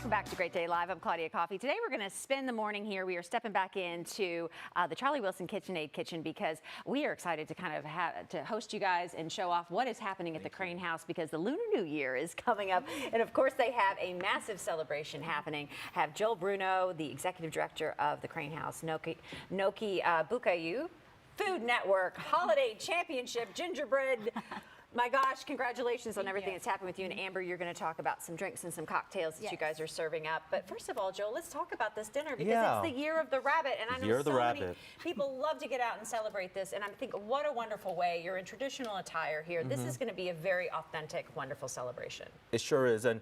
Welcome back to Great Day Live. I'm Claudia Coffey. Today we're going to spend the morning here. We are stepping back into the Charlie Wilson KitchenAid kitchen because we are excited to kind of to host you guys and show off what is happening at the Crane House because the Lunar New Year is coming up. And of course they have a massive celebration happening. Have Joel Bruno, the executive director of the Crane House, Noki Bukayu, Food Network, Holiday Championship, Gingerbread. My gosh, congratulations on everything that's happened with you. And Amber, you're going to talk about some drinks and some cocktails that you guys are serving up. But first of all, Joel, let's talk about this dinner because it's the year of the rabbit. And I know so many people love to get out and celebrate this. And I think what a wonderful way. You're in traditional attire here. This is going to be a very authentic, wonderful celebration. It sure is. And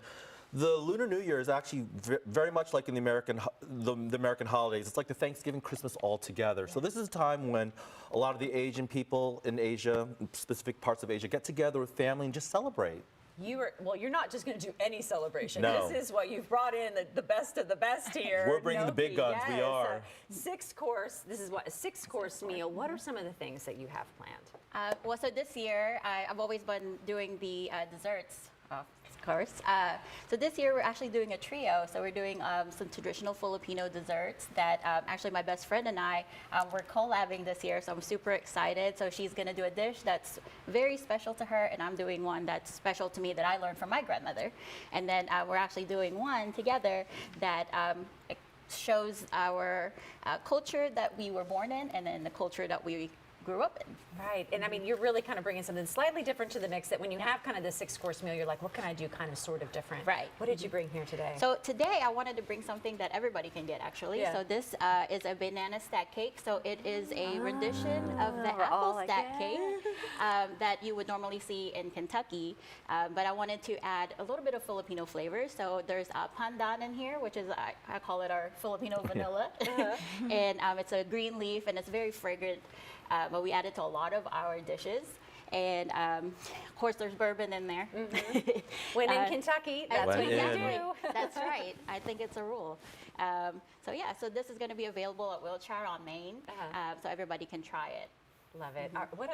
the Lunar New Year is actually very much like in the American holidays. It's like the Thanksgiving, Christmas all together. So this is a time when a lot of the Asian people in Asia, specific parts of Asia, get together with family and just celebrate. Well, you're not just going to do any celebration. No. This is what you've brought in, the best of the best here. We're bringing the big guns. Yes. We are. Six-course. This is what, a six-course meal. What are some of the things that you have planned? Well, so this year, I've always been doing the desserts. Of course. So this year we're actually doing a trio. So we're doing some traditional Filipino desserts that actually my best friend and I we're collabing this year. So I'm super excited. So she's going to do a dish that's very special to her, and I'm doing one that's special to me that I learned from my grandmother. And then we're actually doing one together that shows our culture that we were born in, and then the culture that we grew up in. Right, and I mean, you're really kind of bringing something slightly different to the mix that when you have kind of the six-course meal, you're like, what can I do kind of sort of different? Right. What did you bring here today? So today I wanted to bring something that everybody can get actually. So this is a banana stack cake. So it is a rendition of the apple stack cake that you would normally see in Kentucky. But I wanted to add a little bit of Filipino flavor. So there's pandan in here, which is, I call it our Filipino vanilla. And it's a green leaf and it's very fragrant. But we added to a lot of our dishes. And of course, there's bourbon in there. When in Kentucky, that's what you do. That's right. I think it's a rule. So yeah, so this is going to be available at Wilshire on Main, so everybody can try it. Love it. What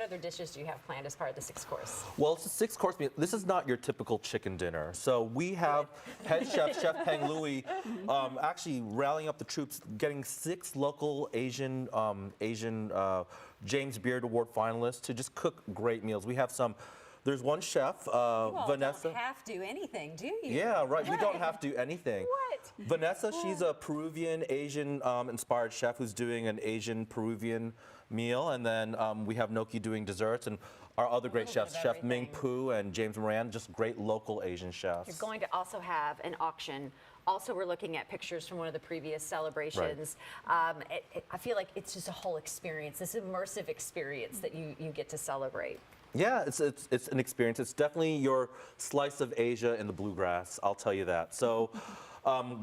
other dishes do you have planned as part of the six-course? Well, it's a six-course meal. This is not your typical chicken dinner. So we have head chef, Chef Peng Louie, actually rallying up the troops, getting 6 local Asian James Beard Award finalists to just cook great meals. We have some. There's one chef, Vanessa. You don't have to do anything, do you? Yeah, right. We don't have to do anything. What? Vanessa, she's a Peruvian, Asian inspired chef who's doing an Asian Peruvian meal. And then we have Noki doing desserts. And our other great chefs, Chef Ming Pu and James Moran, just great local Asian chefs. You're going to also have an auction. Also, we're looking at pictures from one of the previous celebrations. Right. I feel like it's just a whole experience, this immersive experience that you get to celebrate. Yeah, it's an experience. It's definitely your slice of Asia in the bluegrass, I'll tell you that. So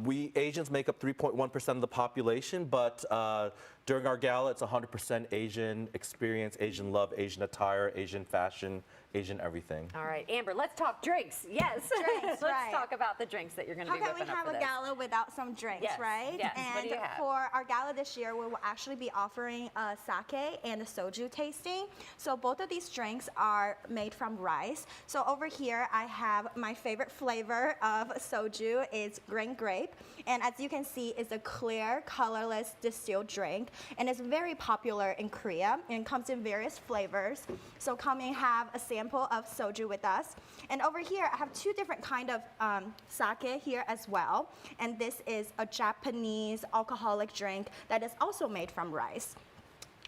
we Asians make up 3.1% of the population, but during our gala, it's 100% Asian experience, Asian love, Asian attire, Asian fashion, Asian everything. All right, Amber, let's talk drinks. Yes, drinks, let's talk about the drinks that you're going to be whipping up for this. How can we have a gala without some drinks, right? Yes. And what do you have? For our gala this year, we will actually be offering a sake and a soju tasting. So both of these drinks are made from rice. So over here, I have my favorite flavor of soju. It's green grape. And as you can see, it's a clear, colorless distilled drink. And it's very popular in Korea and comes in various flavors. So come and have a sample of soju with us. And over here, I have 2 different kind of sake here as well. And this is a Japanese alcoholic drink that is also made from rice.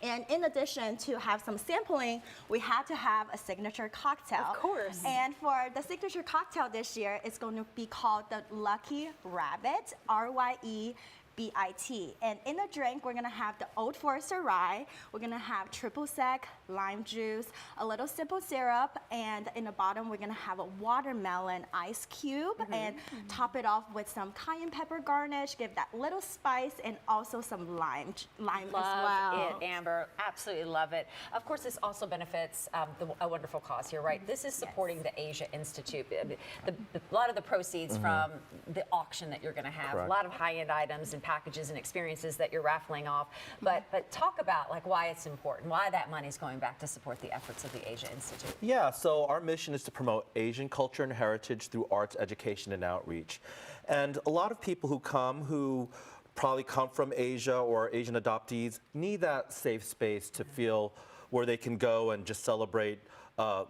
And in addition to have some sampling, we had to have a signature cocktail. Of course. And for the signature cocktail this year, it's going to be called the Lucky Rabbit, RYE. BIT. And in the drink, we're gonna have the Old Forester rye, we're gonna have triple sec, lime juice, a little simple syrup, and in the bottom, we're gonna have a watermelon ice cube, and top it off with some cayenne pepper garnish, give that little spice, and also some lime as well. Love it, Amber. Absolutely love it. Of course, this also benefits a wonderful cause here, right? This is supporting the Asia Institute. A lot of the proceeds from the auction that you're gonna have, a lot of high-end items and packages and experiences that you're raffling off. But talk about like why it's important, why that money's going back to support the efforts of the Asia Institute. Yeah, so our mission is to promote Asian culture and heritage through arts, education, and outreach. And a lot of people who come who probably come from Asia or Asian adoptees need that safe space to feel where they can go and just celebrate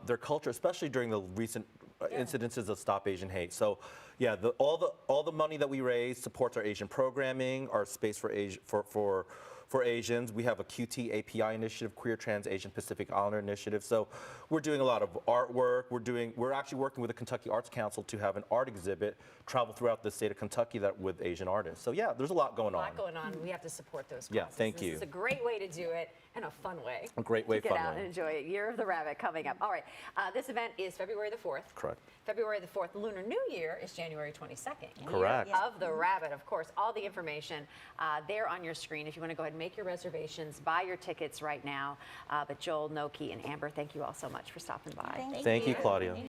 their culture, especially during the recent incidences of Stop Asian Hate. So yeah, all the money that we raise supports our Asian programming, our space for Asia, for Asians. We have a QT API initiative, Queer Trans Asian Pacific Islander initiative. So we're doing a lot of artwork. We're actually working with the Kentucky Arts Council to have an art exhibit travel throughout the state of Kentucky with Asian artists. So yeah, there's a lot going on. A lot going on. We have to support those causes. Yeah, thank you. This is a great way to do it and a fun way. A great way, to get fun out way. and enjoy it. Year of the Rabbit coming up. All right, this event is February the 4th. Correct. February the 4th. Lunar New Year is January 22nd. Correct. Year of the Rabbit, of course. All the information there on your screen. If you want to go ahead and make your reservations, buy your tickets right now. But Joel, Noki, and Amber, thank you all so much for stopping by. Thank you, Claudia.